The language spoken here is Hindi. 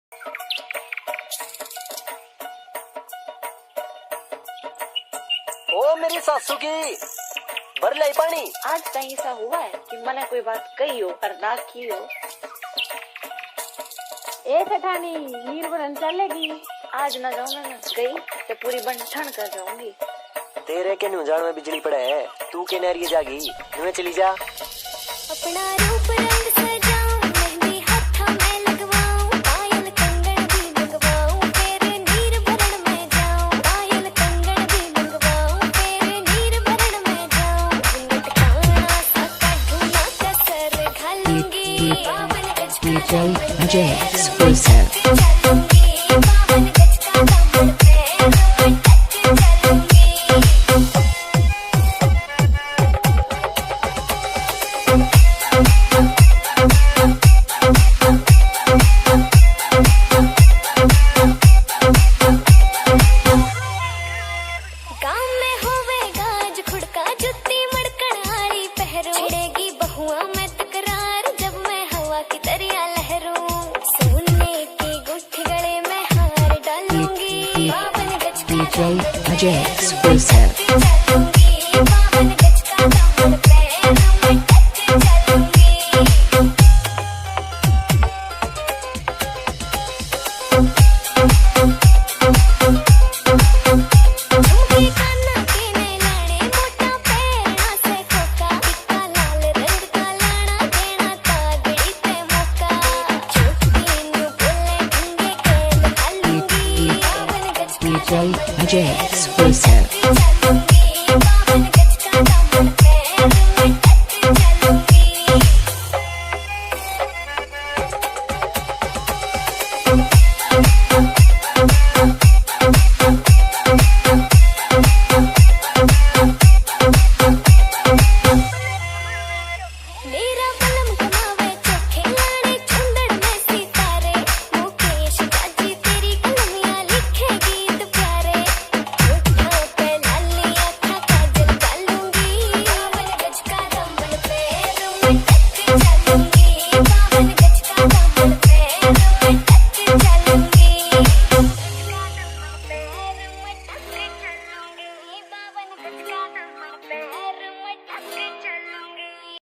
ओ मेरी सासू की भर लाई पानी। आज कहीं ऐसा हुआ है कि मैंने कोई बात कही हो पर ना की हो। ए सेठानी नीर बनन चलेगी? आज ना जाऊँ मैं गई तो पूरी बन ठन कर जाऊंगी। तेरे के न्यूजान में बिजली पड़े है, तू के नहरिए जागी, नुए चली जा। अपना रूप रंग सजाऊं, मेहंदी हाथा में लगवाऊं, पायल कंगन भी लगवाऊं, फिर नीर भरण में जाऊं, पायल कंगन भी लगवाऊं, फिर नीर भरण में जाऊं, घूंघट काना सा काढूंगा कसर घालूंगी, बावन गज का दामन DJ exclusive. चलूंगी, बावन गज का दामन पे टच चलूंगी। गाँव में होवे गाज खुड़का जुत्ती मड़कन आड़ी पहरो, छिड़ेगी बहुआ में तकरार जब मैं हवा की दरिया लहरूं, सोने की गुठी गले में हार डालूंगी, बावन गज का DJ exclusive. चलूंगी, बावन गज का दामन पे मैं टच चलूंगी। झुमके काना के नैलाने, मोटा पैरना से खोका, टिक्का लाल रंग का लाना, देना तागड़ी ते मौका, चुटकी न्यू बोले ढंगे खेल घालूंगी, बावन गज का DJ exclusive.